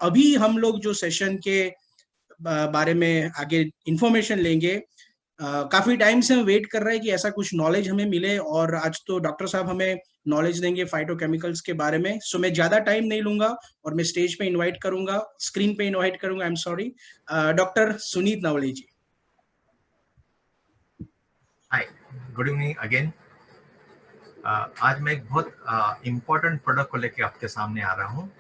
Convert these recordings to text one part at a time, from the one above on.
अभी हम लोग जो सेशन के बारे में आगे इंफॉर्मेशन लेंगे, काफी टाइम से हम वेट कर रहे हैं कि ऐसा कुछ नॉलेज हमें मिले, और आज तो डॉक्टर साहब हमें नॉलेज देंगे फाइटोकेमिकल्स के बारे में। सो मैं ज्यादा टाइम नहीं लूंगा और मैं स्टेज पे इनवाइट करूंगा, स्क्रीन पे इनवाइट करूंगा, I am sorry, doctor Suneet Navale ji. Hi, good evening again. आज मैं एक बहुत इम्पोर्टेंट प्रोडक्ट को लेके आपके सामने आ रहा हूँ।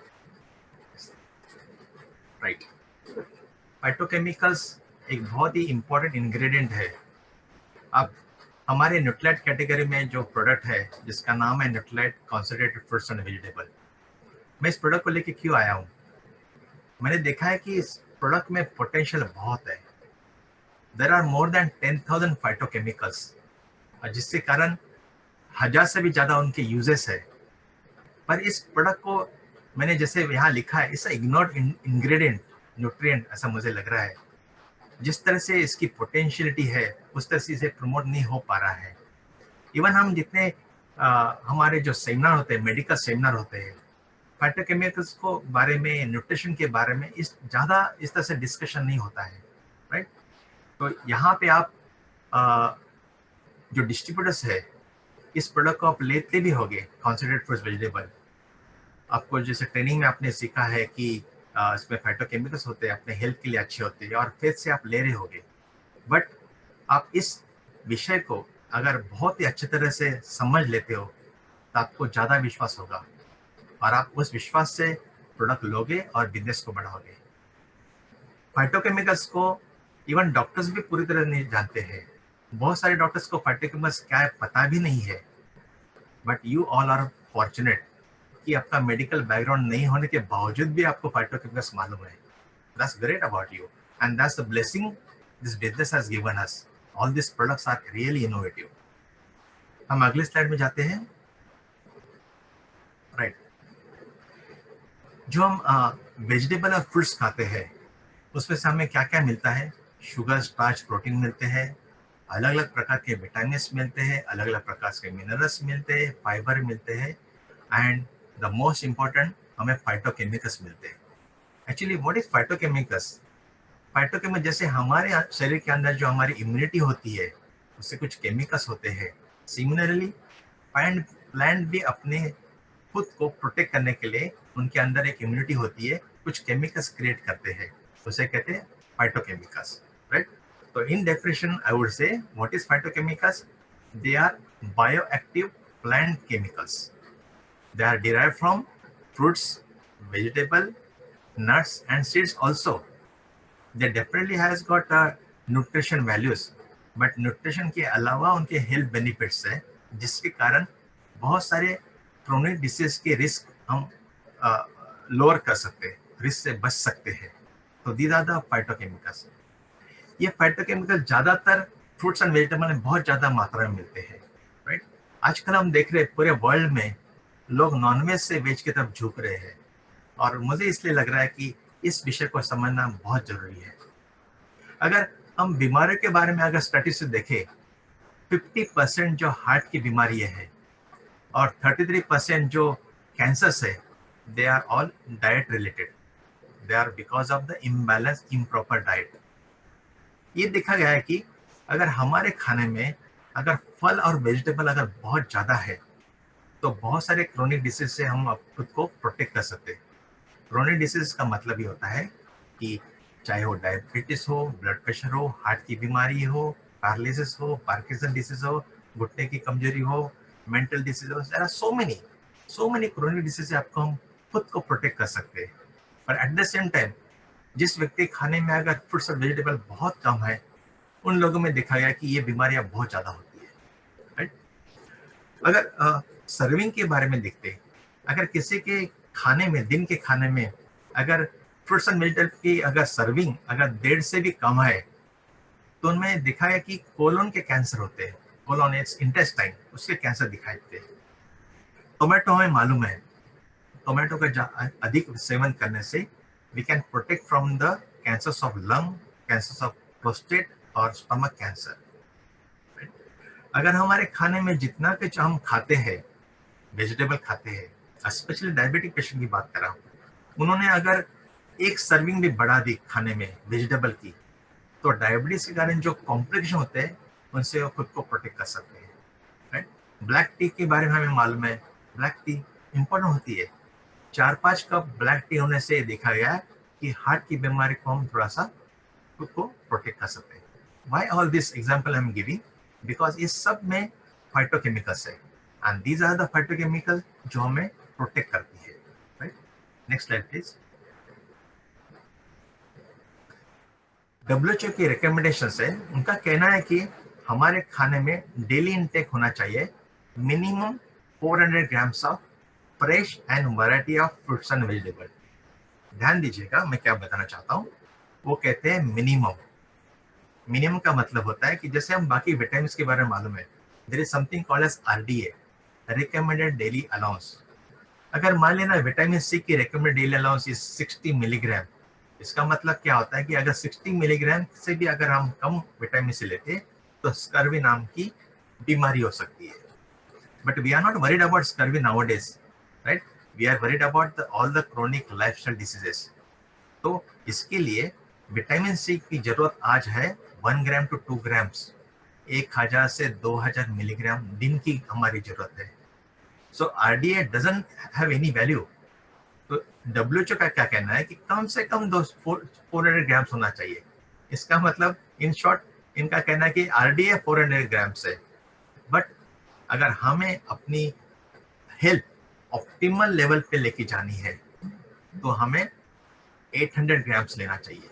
राइट, फाइटोकेमिकल्स एक बहुत ही इम्पोर्टेंट इंग्रेडिएंट है। अब हमारे न्यूट्रिएंट कैटेगरी में जो प्रोडक्ट है जिसका नाम है nutrient concentrated fruits and vegetable, मैं इस प्रोडक्ट को लेके क्यों आया हूँ? मैंने देखा है कि इस प्रोडक्ट में पोटेंशियल बहुत है। There are more than 10,000 phytochemicals, जिसके कारण 1000 से भी ज़्यादा उनके यूजेस है। पर इस प्रोडक्ट को मैंने जैसे यहाँ लिखा है, इट्स इग्नोर्ड इंग्रेडिएंट न्यूट्रिएंट, ऐसा मुझे लग रहा है। जिस तरह से इसकी पोटेंशियलिटी है उस तरह से इसे प्रमोट नहीं हो पा रहा है। इवन हम जितने हमारे जो सेमिनार होते हैं, मेडिकल सेमिनार होते हैं, फाइटोकेमिकल्स को बारे में, न्यूट्रिशन के बारे में ज़्यादा इस तरह से डिस्कशन नहीं होता है। राइट, तो यहाँ पे आप जो डिस्ट्रीब्यूटर्स है, इस प्रोडक्ट को आप लेते भी होगे, कॉन्सेंट्रेटेड फ्रूट्स वेजिटेबल। आपको जैसे ट्रेनिंग में आपने सीखा है कि इसमें फाइटोकेमिकल्स होते हैं, अपने हेल्थ के लिए अच्छे होते हैं, और फेथ से आप ले रहे होगे। बट आप इस विषय को अगर बहुत ही अच्छी तरह से समझ लेते हो तो आपको ज़्यादा विश्वास होगा, और आप उस विश्वास से प्रोडक्ट लोगे और बिजनेस को बढ़ाओगे। फाइटोकेमिकल्स को इवन डॉक्टर्स भी पूरी तरह नहीं जानते हैं। बहुत सारे डॉक्टर्स को फाइटोकेमिकल्स क्या है पता भी नहीं है। But you all are fortunate कि आपका मेडिकल बैकग्राउंड नहीं होने के बावजूद भी आपको फाइटोकेमिकल्स मालूम है। That's great about you, and that's the blessing this business has given us. All this products are really innovative. हम अगले स्लाइड में जाते हैं। राइट, जो हम वेजिटेबल और फ्रूट्स खाते हैं उसमें से हमें क्या क्या मिलता है? शुगर, स्टार्च, प्रोटीन मिलते हैं, अलग अलग प्रकार के विटामिन मिलते हैं, अलग अलग प्रकार के मिनरल्स मिलते हैं, फाइबर मिलते हैं, एंड द मोस्ट इम्पॉर्टेंट, हमें फाइटोकेमिकल्स मिलते हैं। Actually what is phytochemicals? Phytochemical जैसे हमारे शरीर के अंदर जो हमारी इम्यूनिटी होती है उससे कुछ केमिकल्स होते हैं। सिमिलरली प्लांट भी अपने खुद को प्रोटेक्ट करने के लिए उनके अंदर एक इम्यूनिटी होती है, कुछ केमिकल्स क्रिएट करते हैं, उसे कहते हैं फाइटोकेमिकल्स। राइट, तो in definition I would say what is phytochemicals? They are bioactive plant chemicals. They are derived from fruits, vegetable, nuts and seeds also. They definitely has got nutrition values, but nutrition के अलावा उनके health benefits है, जिसके कारण बहुत सारे chronic disease के risk हम लोअर कर सकते हैं, रिस्क से बच सकते हैं। तो these are the phytochemicals. ये फाइटोकेमिकल ज़्यादातर फ्रूट्स एंड वेजिटेबल में बहुत ज़्यादा मात्रा में मिलते हैं। राइट, आजकल हम देख रहे हैं पूरे वर्ल्ड में लोग नॉनवेज से वेज की तरफ झुक रहे हैं, और मुझे इसलिए लग रहा है कि इस विषय को समझना बहुत जरूरी है। अगर हम बीमारियों के बारे में अगर स्टैटिस्टिक्स देखें, 50% जो हार्ट की बीमारियां हैं और 33% जो कैंसर्स है, they are all diet related. They are because of the imbalance, improper diet. ये देखा गया है कि अगर हमारे खाने में अगर फल और वेजिटेबल अगर बहुत ज़्यादा है तो बहुत सारे क्रोनिक डिसीज से हम खुद को प्रोटेक्ट कर सकते हैं। क्रोनिक डिसीज का मतलब ये होता है कि चाहे वो डायबिटीज हो, ब्लड प्रेशर हो, हार्ट की बीमारी हो, पैरालिसिस हो, पार्किंसन डिसीज हो, घुटने की कमजोरी हो, मेंटल डिसीज हो, there are so many chronic disease से आपको हम खुद को प्रोटेक्ट कर सकते हैं। पर एट द सेम टाइम जिस व्यक्ति खाने में अगर फ्रूट्स और वेजिटेबल बहुत कम है, उन लोगों में देखा गया कि ये बीमारियां बहुत ज़्यादा होती है। राइट, अगर सर्विंग के बारे में देखते हैं, अगर किसी के खाने में, दिन के खाने में अगर फ्रूट्स एंड वेजिटेबल की अगर सर्विंग अगर 1.5 से भी कम है तो उनमें देखा है कि कोलोन के कैंसर होते हैं, कोलोन इंटेस्टाइन, उसके कैंसर दिखाई देते हैं। टोमेटो हमें मालूम है, टोमेटो का अधिक सेवन करने से we can protect from the cancers of lung, cancers of prostate और स्टमक कैंसर। अगर हमारे खाने में जितना कुछ हम खाते हैं, वेजिटेबल खाते हैं, स्पेशली डायबिटिक पेशेंट की बात कर रहा हूँ, उन्होंने अगर एक सर्विंग भी बढ़ा दी खाने में वेजिटेबल की, तो डायबिटीज के कारण जो कॉम्प्लिकेशन होते हैं उनसे वो खुद को प्रोटेक्ट कर सकते हैं, राइट। ब्लैक टी के बारे में हमें मालूम है, ब्लैक टी इंपॉर्टेंट होती है। 4-5 कप ब्लैक टी होने से देखा गया है कि हार्ट की बीमारी को हम थोड़ा सा खुद को प्रोटेक्ट कर सकते हैं। Why all this example I am giving, because इस सब में फाइटोकेमिकल्स है, and these are the phytochemical जो हमें प्रोटेक्ट करती है, right. Next slide please. WHO की रिकमेंडेशन है, उनका कहना है कि हमारे खाने में डेली इनटेक होना चाहिए minimum 400 grams of fresh and variety of fruits and vegetable. ध्यान दीजिएगा मैं क्या बताना चाहता हूँ, वो कहते हैं मिनिमम। मिनिमम का मतलब होता है कि जैसे हम बाकी विटामिन के बारे में मालूम है, there is something called as RDA, recommended daily allowance. अगर मान लेना विटामिन सी की recommended daily allowance is 60 milligram, इसका मतलब क्या होता है कि अगर 60 मिलीग्राम से भी अगर हम कम विटामिन सी लेते तो स्कर्वी नाम की बीमारी हो सकती है। But we are not worried about scurvy nowadays, right. We are worried about all the chronic lifestyle diseases. तो इसके लिए विटामिन सी की जरूरत आज है 1 ग्राम टू 2 ग्राम्स, 1000 से 2000 मिलीग्राम दिन की हमारी जरूरत है। सो RDA doesn't have any value. तो WHO का क्या कहना है कि कम से कम 400 ग्राम्स होना चाहिए। इसका मतलब इन शॉर्ट इनका कहना है कि RDA 400 ग्राम्स है, बट अगर हमें अपनी हेल्थ ऑप्टिमल लेवल पे लेके जानी है तो हमें 800 ग्राम्स लेना चाहिए।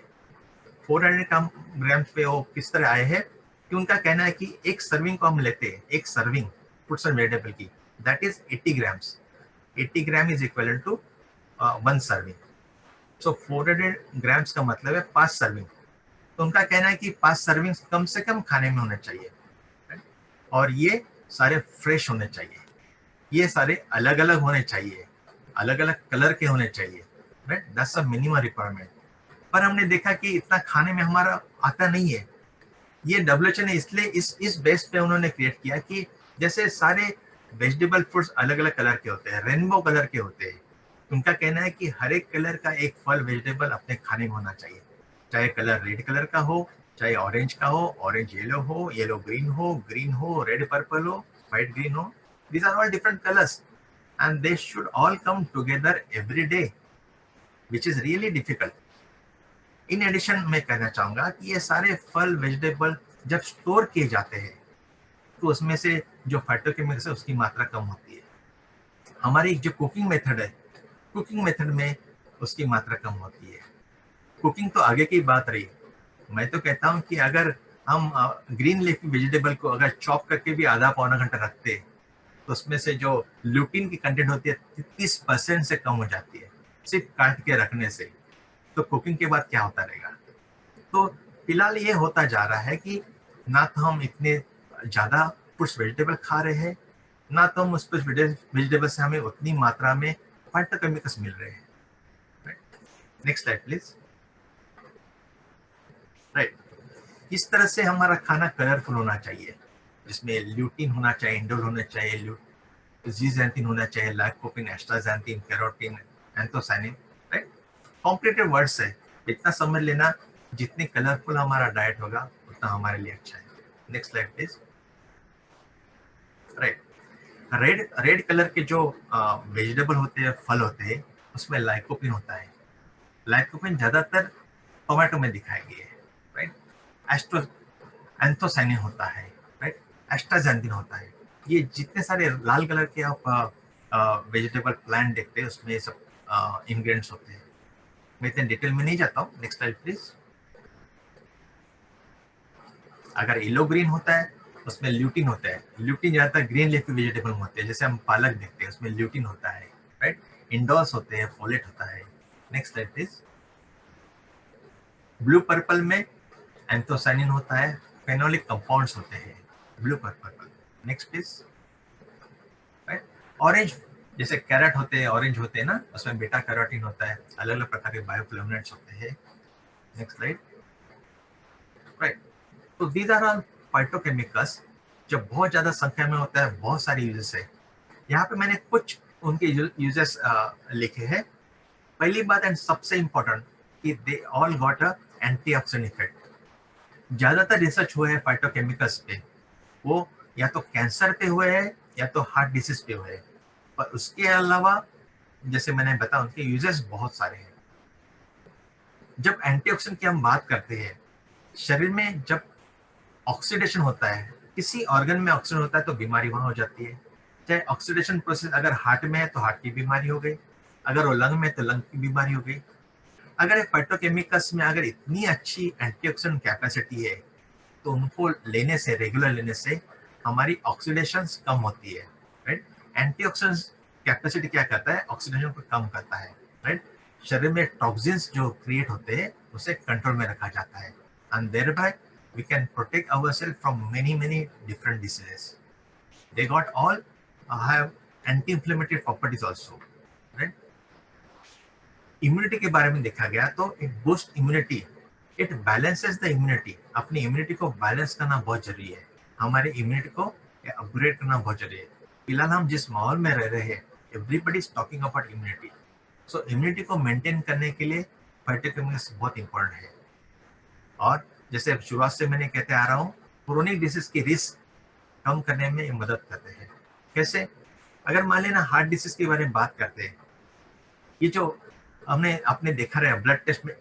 400 ग्राम्स पे वो किस तरह आए हैं कि उनका कहना है कि एक सर्विंग को हम लेते हैं, एक सर्विंग फ्रूट्स एंड वेजिटेबल की, that is 80 grams. 80 gram is equal to 1 serving. So 400 grams का मतलब है 5 सर्विंग। तो उनका कहना है कि 5 सर्विंग कम से कम खाने में होने चाहिए, और ये सारे फ्रेश होने चाहिए, ये सारे अलग अलग होने चाहिए, अलग अलग कलर के होने चाहिए, right. That's a minimum requirement. पर हमने देखा कि इतना खाने में हमारा आता नहीं है। ये WHO ने इसलिए इस बेस पे उन्होंने क्रिएट किया कि जैसे सारे वेजिटेबल फ्रूट्स अलग अलग कलर के होते हैं, रेनबो कलर के होते हैं। उनका कहना है कि हर एक कलर का एक फल वेजिटेबल अपने खाने में होना चाहिए, चाहे कलर रेड कलर का हो, चाहे ऑरेंज का हो, ऑरेंज येलो हो, येलो ग्रीन हो, रेड पर्पल हो, व्हाइट ग्रीन हो। These are all different colours and they should all come together every day, which is really difficult. In addition मैं कहना चाहूंगा कि ये सारे फल वेजिटेबल जब स्टोर किए जाते हैं तो उसमें से जो फाइटोकेमिकल्स है उसकी मात्रा कम होती है। हमारी जो कुकिंग मेथड है, कुकिंग मेथड में उसकी मात्रा कम होती है। कुकिंग तो आगे की बात रही। मैं तो कहता हूँ कि अगर हम ग्रीन लीफी वेजिटेबल को अगर चॉप करके भी आधा पौना घंटा रखते तो उसमें से जो ल्यूटिन की कंटेंट होती है 30% से कम हो जाती है, सिर्फ काट के रखने से। तो कुकिंग के बाद क्या होता रहेगा। तो फिलहाल ये होता जा रहा है कि ना तो हम इतने ज्यादा फ्रूट्स वेजिटेबल खा रहे हैं, ना तो हम उस वेजिटेबल से हमें उतनी मात्रा में फाइटोकेमिकल्स मिल रहे हैं, right. Next slide please. Right, इस तरह से हमारा खाना कलरफुल होना चाहिए, जिसमें ल्यूटिन होना चाहिए, इंडोल होना चाहिए, जीजैंथिन होना चाहिए, lycopene, astaxanthin, carotene, anthocyanin, right. Complicated words है, इतना समझ लेना। जितनी कलरफुल हमारा डाइट होगा उतना हमारे लिए अच्छा है। Next slide please. Right, red red colour के जो वेजिटेबल होते हैं, फल होते हैं, उसमें लाइकोपिन होता है। लाइकोपिन ज्यादातर टोमेटो में दिखाई गई है, राइट। एस्ट्रो एंथोसाइनिन होता है, राइट। एस्ट्राजेंथिन होता है। ये जितने सारे लाल कलर के आप वेजिटेबल प्लांट देखते हैं उसमें सब इंग्रेडिएंट्स होते हैं। मैं इतने डिटेल में नहीं जाता हूँ। Next slide please. अगर येलो ग्रीन होता है उसमें ल्यूटिन होता है। ल्यूटिन ज्यादातर ग्रीन लीफी वेजिटेबल में होते हैं, जैसे हम पालक देखते हैं उसमें ल्यूटिन होता है, राइट। इंडोल्स होते हैं, फोलेट होता है। Next slide please. Blue purple में एंथोसाइनिन होता है, फेनोलिक कंपाउंड्स होते हैं blue purple. Next please. Right, orange जैसे कैरेट होते हैं, ऑरेंज होते हैं ना, उसमें बीटा कैरोटीन होता है, अलग अलग प्रकार के बायोफ्लेवोनॉइड्स होते हैं। Next slide. राइट, तो दीज आर ऑल फाइटोकेमिकल्स जो बहुत ज्यादा संख्या में होता है, बहुत सारे यूजेस है। यहाँ पे मैंने कुछ उनके यूजेस लिखे हैं। पहली बात एंड सबसे इंपॉर्टेंट, कि they all got a antioxidant effect. ज्यादातर रिसर्च हुए हैं फाइटोकेमिकल्स पे, वो या तो कैंसर पे हुए हैं या तो हार्ट डिसीज पे हुए हैं, पर उसके अलावा जैसे मैंने बताया उनके यूजेस बहुत सारे हैं। जब एंटीऑक्सीडेंट की हम बात करते हैं, शरीर में जब ऑक्सीडेशन होता है, किसी ऑर्गन में ऑक्सीडेशन होता है तो बीमारी वहां हो जाती है। चाहे ऑक्सीडेशन प्रोसेस अगर हार्ट में है तो हार्ट की बीमारी हो गई, अगर वो लंग में है तो लंग की बीमारी हो गई। अगर फाइटोकेमिकल्स में अगर इतनी अच्छी एंटीऑक्सीडेंट कैपेसिटी है तो उनको लेने से, रेगुलर लेने से हमारी ऑक्सीडेशन कम होती है, राइट। एंटीऑक्सीडेंट कैपेसिटी क्या करता है, ऑक्सीडेशन को कम करता है, राइट। शरीर में टॉक्सिन्स जो क्रिएट होते हैं उसे कंट्रोल में रखा जाता है, and thereby we can protect ourselves from many different diseases. They got all have anti-inflammatory properties also, right? Immunity के बारे में देखा गया तो it boost immunity, it balances the immunity. अपनी इम्यूनिटी को बैलेंस करना बहुत जरूरी है, हमारे इम्यूनिटी को अपग्रेड करना बहुत जरूरी है। फिलहाल हम जिस माहौल में रह रहे हैं, everybody is talking about immunity, so immunity को मेंटेन करने के लिए फाइटोकेमिकल्स बहुत इंपॉर्टेंट है। और जैसे शुरुआत से मैंने कहते आ रहा हूँ, क्रोनिक डिसीज की रिस्क कम करने में ये मदद करते हैं। कैसे? अगर मान लेना हार्ट डिसीज के बारे में बात करते हैं, ये जो आपने देखा रहा ब्लड टेस्ट में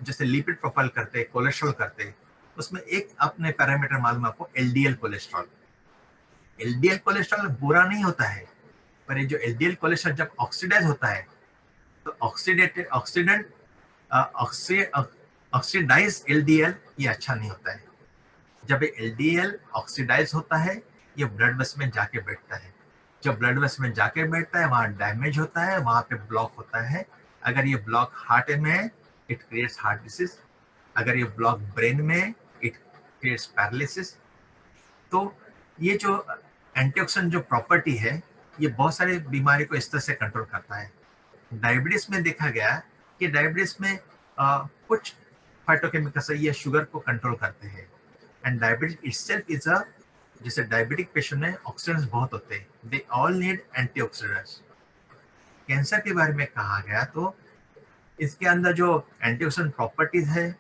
जैसे लिपिड प्रोफाइल करते हैं, कोलेस्ट्रॉल करते हैं, उसमें एक अपने पैरामीटर मालूम आपको, एलडीएल कोलेस्ट्रॉल। एलडीएल कोलेस्ट्रॉल बुरा नहीं होता है, पर ये जो एलडीएल कोलेस्ट्रॉल जब ऑक्सीडाइज होता है तो ऑक्सीडाइज एलडीएल ये अच्छा नहीं होता है। जब ये एलडीएल ऑक्सीडाइज होता है, ये ब्लड वेसल में जाके बैठता है। जब ब्लड वेसल में जाके बैठता है, वहां डैमेज होता है, वहां पे ब्लॉक होता है। अगर ये ब्लॉक हार्ट में है, इट क्रिएट्स हार्ट डिसीज। अगर ये ब्लॉक ब्रेन में, इट क्रिएट्स पैरालिसिस। तो ये जो एंटीऑक्सीडेंट जो प्रॉपर्टी है, ये बहुत सारी बीमारी को इस तरह से कंट्रोल करता है। डायबिटीज में देखा गया कि डायबिटीज में कुछ फाइटोकेमिकल्स ये शुगर को कंट्रोल करते हैं, and diabetes itself is a, जैसे डायबिटिक पेशेंट में ऑक्सीडेंट्स बहुत होते हैं, they all need antioxidants. Cancer के बारे में कहा गया तो इसके अंदर जो एंटीऑक्सीडेंट प्रॉपर्टीज है,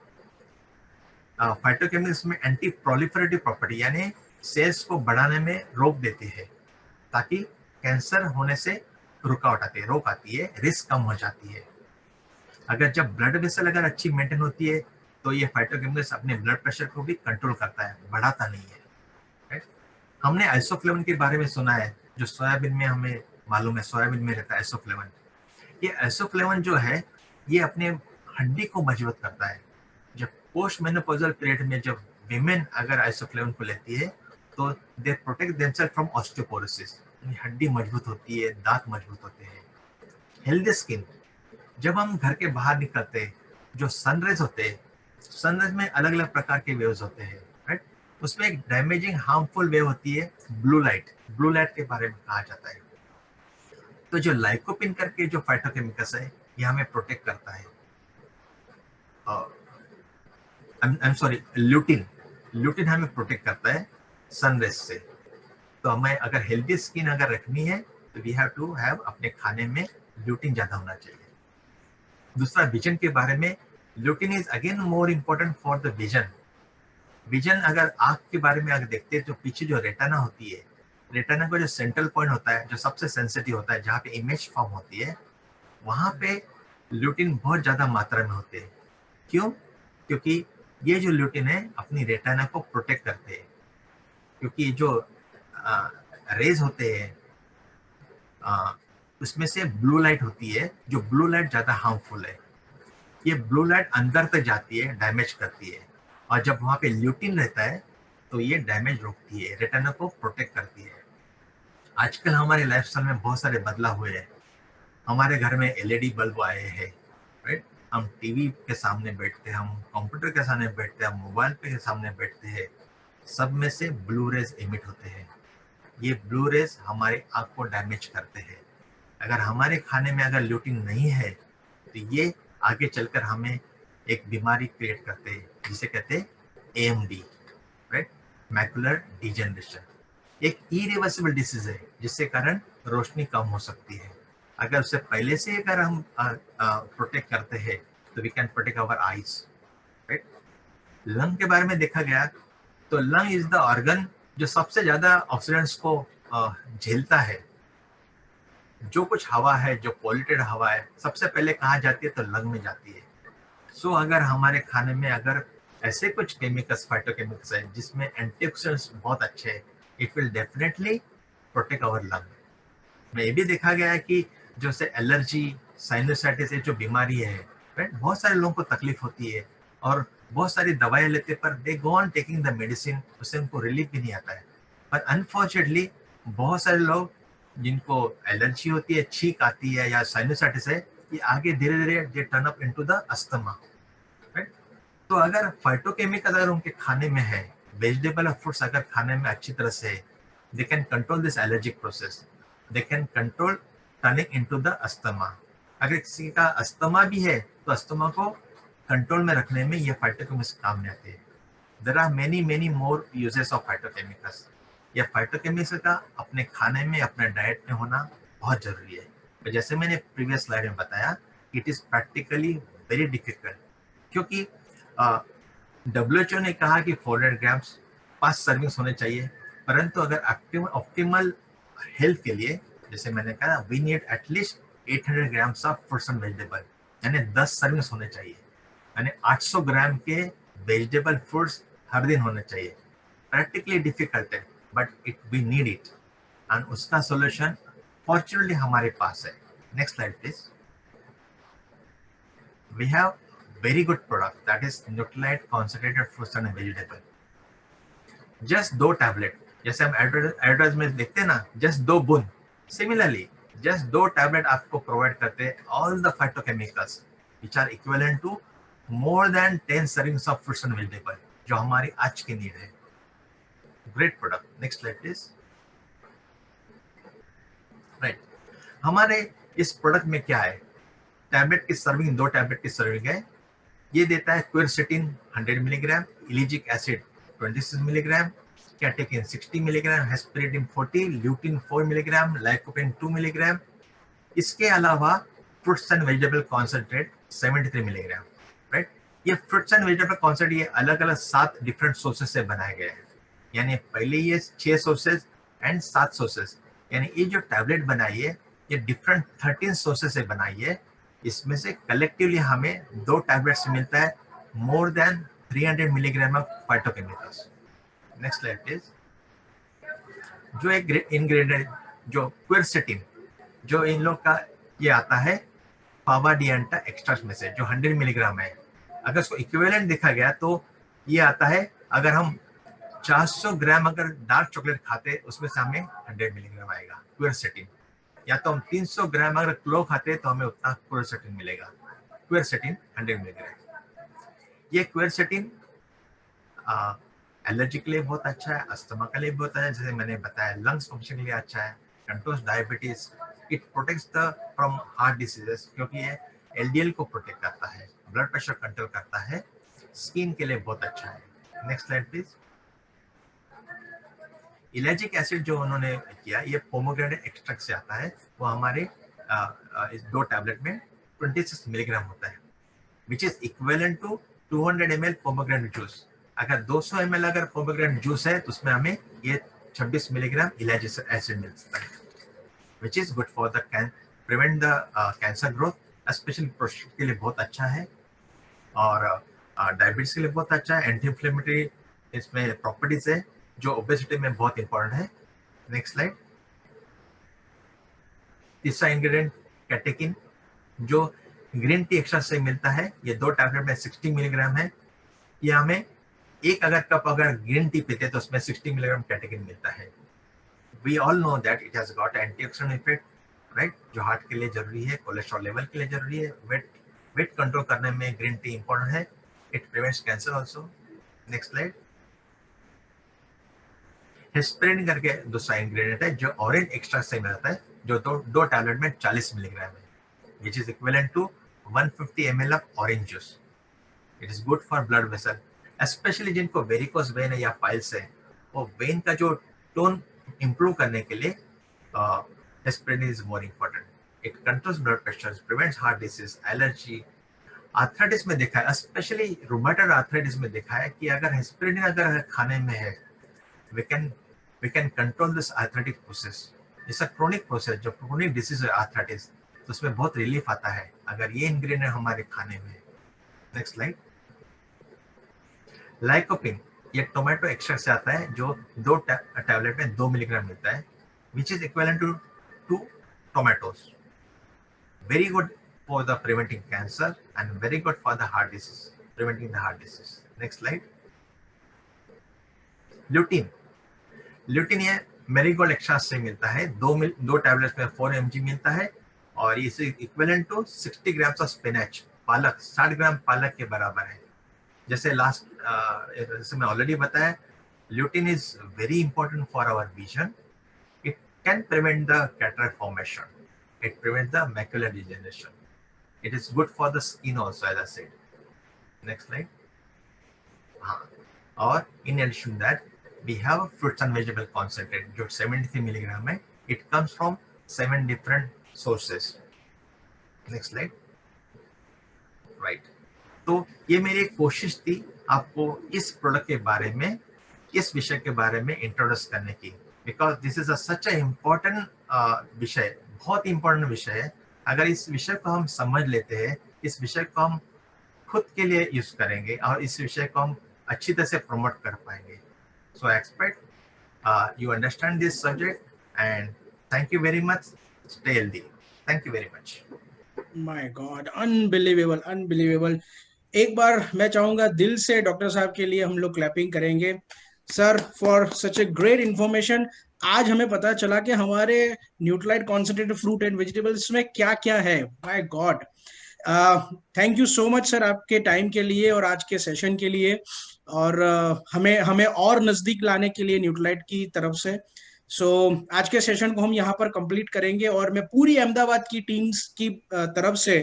फाइटोकेमिकल्स में एंटी प्रोलिफरेटिव प्रॉपर्टी, यानी सेल्स को बढ़ाने में रोक देती है, ताकि कैंसर होने से रुकावट आती है, रोक आती है, रिस्क कम हो जाती है। अगर जब ब्लड वेसल अगर अच्छी मेंटेन होती है तो ये फाइटोकेमिकल्स अपने ब्लड प्रेशर को भी कंट्रोल करता है, बढ़ाता नहीं है, राइट। हमने आइसोफ्लेवन के बारे में सुना है, जो सोयाबीन में हमें मालूम है, सोयाबीन में रहता है आइसोफ्लेवन। ये आइसोफ्लेवन जो है, ये अपने हड्डी को मजबूत करता है। जब पोस्ट मेनोपॉजल पीरियड में जब विमेन अगर आइसोफ्लेवन को लेती है तो they protect themselves from osteoporosis, हड्डी मजबूत होती है, दांत मजबूत होते हैं। हेल्दी स्किन, जब हम घर के बाहर निकलते हैं, जो सनरेज होते हैं, सनरेज में अलग अलग प्रकार के वेव्स होते हैं, राइट। उसमें एक डैमेजिंग हार्मफुल वेव होती है ब्लू लाइट, ब्लू लाइट के बारे में कहा जाता है। तो जो लाइकोपिन करके जो फाइटोकेमिकल्स है, ये हमें प्रोटेक्ट करता है। आई एम सॉरी, ल्यूटिन हमें प्रोटेक्ट करता है सनरेज से। तो हमें अगर हेल्दी स्किन अगर रखनी है तो वी हैव टू हैव अपने खाने में ल्यूटिन ज्यादा होना चाहिए। दूसरा विजन के बारे में, lutein is again more important for the vision. Vision अगर आंख के बारे में अगर देखते हैं तो पीछे जो रेटिना होती है, रेटिना का जो सेंट्रल पॉइंट होता है, जो सबसे सेंसिटिव होता है, जहाँ पे इमेज फॉर्म होती है, वहां पे ल्यूटिन बहुत ज्यादा मात्रा में होते हैं। क्यों? क्योंकि ये जो ल्यूटिन है अपनी रेटिना को प्रोटेक्ट करते हैं, क्योंकि जो रेज होते हैं उसमें से ब्लू लाइट होती है, जो ब्लू लाइट ज्यादा हार्मफुल है। ये ब्लू लाइट अंदर तक जाती है, डैमेज करती है, और जब वहां पे ल्यूटिन रहता है तो ये डैमेज रोकती है, रेटिना को प्रोटेक्ट करती है। आजकल हमारे लाइफस्टाइल में बहुत सारे बदलाव हुए हैं। हमारे घर में एलईडी बल्ब आए हैं, राइट। हम टीवी के सामने बैठते हैं, हम कंप्यूटर के सामने बैठते हैं, हम मोबाइल के सामने बैठते हैं, सब में से ब्लू रेज एमिट होते हैं। ये ब्लू रेज हमारे आंख को डैमेज करते हैं। अगर हमारे खाने में अगर ल्यूटिन नहीं है तो ये आगे चलकर हमें एक बीमारी क्रिएट करते हैं, जिसे कहते हैं एएमडी, राइट, मैकुलर डिजेनरेशन। एक इरिवर्सिबल डिसीज है, जिससे कारण रोशनी कम हो सकती है। अगर उससे पहले से अगर हम प्रोटेक्ट करते हैं तो we can protect our eyes, right. Lung के बारे में देखा गया तो लंग इज द ऑर्गन जो सबसे ज्यादा ऑक्सीडेंट्स को झेलता है। जो कुछ हवा है, जो पॉल्यूटेड हवा है, सबसे पहले कहाँ जाती है तो लंग में जाती है। सो अगर हमारे खाने में अगर ऐसे कुछ केमिकल्स, फाइटोकेमिकल्स है जिसमें एंटीऑक्सीडेंट्स बहुत अच्छे हैं, it will definitely protect our lung. में ये भी देखा गया है कि जो से एलर्जी, साइनोसाइटिस जो बीमारी है, राइट, बहुत सारे लोगों को तकलीफ होती है और बहुत सारी दवाएं लेते पर they go on taking the medicine, उससे उनको रिलीफ भी नहीं आता है। पर अनफॉर्चुनेटली बहुत सारे लोग जिनको एलर्जी होती है, छींक आती है या साइनोसाइटिस है, ये आगे धीरे धीरे they turn up into the asthma, right. तो अगर फाइटोकेमिकल अगर उनके खाने में है, वेजिटेबल और फ्रूट्स अगर खाने में अच्छी तरह से है, they can control this allergic process, they can control turning into the asthma. अगर किसी का अस्थमा भी है तो अस्थमा को कंट्रोल में रखने में ये फाइटोकेमिकल्स काम में आते हैं। There are many more uses of phytochemicals. या फाइटोकेमिकल्स का अपने खाने में, अपने डाइट में होना बहुत जरूरी है। तो जैसे मैंने प्रीवियस स्लाइड में बताया, it is practically very difficult, क्योंकि WHO ने कहा कि 400 ग्राम्स 5 सर्विंग्स होने चाहिए, परंतु अगर ऑप्टिमल हेल्थ के लिए, जैसे मैंने कहा, we need at least 800 grams of fruits and vegetable, यानी 10 सर्विंग्स होने चाहिए, यानी 800 ग्राम के वेजिटेबल फ्रूट्स हर दिन होने चाहिए। प्रैक्टिकली डिफिकल्ट है, but it we need it, and उसका सोल्यूशन फॉर्चुनेटली हमारे पास है। Next slide please. We have very good product, that is Nutrilite concentrated fruits and vegetable. just 2 tablet, जैसे हम एडवर्टाइज में देखते हैं ना, just 2 बूंद, सिमिलरली just 2 टैबलेट आपको प्रोवाइड करते हैं all the phytochemicals which are equivalent to more than 10 servings of fruits and vegetable, जो हमारी आज की नीड है। Great product. Next slide please. Right, हमारे इस प्रोडक्ट में क्या है, टैबलेट की सर्विंग 2 टैबलेट की सर्विंग है। ये देता है quercetin 100 milligram, ellagic acid 26 milligram, catechin 60 milligram, hesperidin 40, lutein 4 milligram, lycopene 2 milligram. इसके अलावा fruits and vegetable concentrate 73 milligram, right. ये फ्रूट्स एंड वेजिटेबल कॉन्सेंट्रेट ये अलग अलग 7 डिफरेंट सोर्सेज से बनाए गए हैं, यानी पहले ये 6 सोर्सेज एंड 7 सोर्सेज, यानी ये जो टैबलेट बनाई है ये डिफरेंट 13 सोर्सेज से बनाई है। इसमें से कलेक्टिवली हमें 2 टैबलेट से मिलता है more than 300 milligram of phytochemicals. Next slide please. जो एक इंग्रेडिएंट जो क्विरसेटिन, जो इन लोग का ये आता है पावाडिएंटा एक्सट्रैक्ट में से, जो 100 मिलीग्राम है। अगर इसको इक्विवेलेंट देखा गया तो ये आता है, अगर हम 400 ग्राम अगर डार्क चॉकलेट खाते उसमें से हमें 100 मिलीग्राम आएगा क्विरसेटिन, या तो हम 300 ग्राम अगर क्लो खाते तो हमें उतना क्विरसेटिन मिलेगा। क्विरसेटिन 100 मिलीग्राम। ये क्विरसेटिन एलर्जी के लिए बहुत अच्छा है, अस्थमा के लिए बहुत अच्छा है, जैसे मैंने बताया लंग्स फंक्शन के लिए अच्छा है, controls diabetes, it protects the from heart diseases, क्योंकि ये एलडीएल को प्रोटेक्ट करता है, ब्लड प्रेशर कंट्रोल करता है, स्किन के लिए बहुत अच्छा है। Next slide please. Ellagic acid जो उन्होंने किया, ये पोमोग्रेनेट एक्सट्रैक्ट से आता है, वो हमारे इस 2 टैबलेट में 26 मिलीग्राम होता है, which is equivalent to 200 ml pomegranate juice. अगर 200 ml अगर पोमोग्रेनेट जूस है तो उसमें हमें ये 26 मिलीग्राम इलेजिक एसिड मिल सकता है, which is good for the prevent the cancer growth, specially prostate के लिए बहुत अच्छा है, और डायबिटीज के लिए बहुत अच्छा है, एंटी इंफ्लेमेटरी इसमें प्रॉपर्टीज है जो ओबेसिटी में बहुत इंपॉर्टेंट है। Next slide. तीसरा इंग्रेडिएंट कैटेकिन, जो ग्रीन टी एक्सट्रैक्ट से मिलता है, ये 2 टैबलेट में 60 मिलीग्राम है। ये हमें एक अगर कप अगर ग्रीन टी पीते तो उसमें 60 मिलीग्राम कैटेकिन मिलता है। We all know that it has got antioxidant effect, right, जो हार्ट के लिए जरूरी है, कोलेस्ट्रॉल लेवल के लिए जरूरी है, वेट कंट्रोल करने में ग्रीन टी इंपॉर्टेंट है, it prevents cancer also. Next slide. Hesperin करके दूसरा इंग्रेडिएंट है जो ऑरेंज एक्सट्रैक्ट से मिलता है, जो 2 टैबलेट में 40 मिलीग्राम है, which is equivalent to 150 ml of orange juice. It is good for blood vessel, especially जिनको वेरिकोस वेन है या पाइल्स है, वो वेन का जो टोन इंप्रूव करने के लिए hesperin is more important. It controls blood pressure, prevents heart disease, allergy, arthritis में देखा है, स्पेशली रूमेटॉइड आर्थराइटिस में देखा है कि अगर हेस्पेरिन अगर खाने में है, we can control this arthritic process. It's a chronic process, जो क्रोनिक डिसीज है आर्थराइटिस, तो उसमें बहुत रिलीफ आता है अगर ये इंग्रेडिएंट हमारे खाने में। Next slide. लाइकोपिन, ये टोमेटो एक्सट्रैक्ट से आता है, जो 2 टैबलेट में 2 मिलीग्राम मिलता है, which is equivalent to 2 tomatoes. Very good for the preventing cancer and very good for the heart disease, preventing the heart disease. Next slide. Lutein, lutein ये marigold extract से मिलता है, 2 टैबलेट्स में 4 mg मिलता है, और इसे equivalent to 60 grams of spinach, पालक 60 ग्राम पालक के बराबर है। जैसे जैसे मैं ऑलरेडी बताया, lutein is very important for our vision. It can prevent the cataract formation. It prevents the macular degeneration. It is good for the skin also, as I said. Next slide. और in addition to that, we have fruits and vegetable concentrate, जो 73 milligram है. It comes from 7 different sources. Next slide. Right. तो ये मेरी एक कोशिश थी आपको इस प्रोडक्ट के बारे में, इस विषय के बारे में इंट्रोड्यूस करने की, because this is such a important विषय, बहुत इम्पोर्टेंट विषय है। अगर इस विषय को हम समझ लेते हैं, इस विषय को हम खुद के लिए यूज करेंगे और इस विषय को हम अच्छी तरह से प्रमोट कर पाएंगे। So I expect you understand this subject and thank you very much. Stay healthy. Thank you very much. My god, unbelievable, unbelievable. एक बार मैं चाहूंगा दिल से डॉक्टर साहब के लिए हम लोग क्लैपिंग करेंगे। Sir, for such a great information. आज हमें पता चला कि हमारे न्यूट्रालाइट कॉन्सेंट्रेटेड फ्रूट एंड वेजिटेबल्स में क्या क्या है। My God, thank you so much sir, आपके टाइम के लिए और आज के सेशन के लिए, और हमें और नजदीक लाने के लिए न्यूट्रालाइट की तरफ से। सो आज के सेशन को हम यहाँ पर कंप्लीट करेंगे, और मैं पूरी अहमदाबाद की टीम्स की तरफ से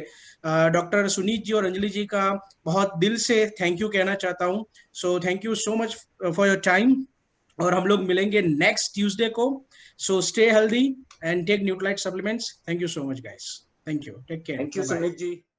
डॉक्टर सुनीत जी और अंजलि जी का बहुत दिल से थैंक यू कहना चाहता हूँ। So thank you so much for your time, और हम लोग मिलेंगे नेक्स्ट ट्यूसडे को। So stay healthy and take Nutrilite supplements. Thank you so much guys. Thank you, take care, thank you bye. Sumit ji.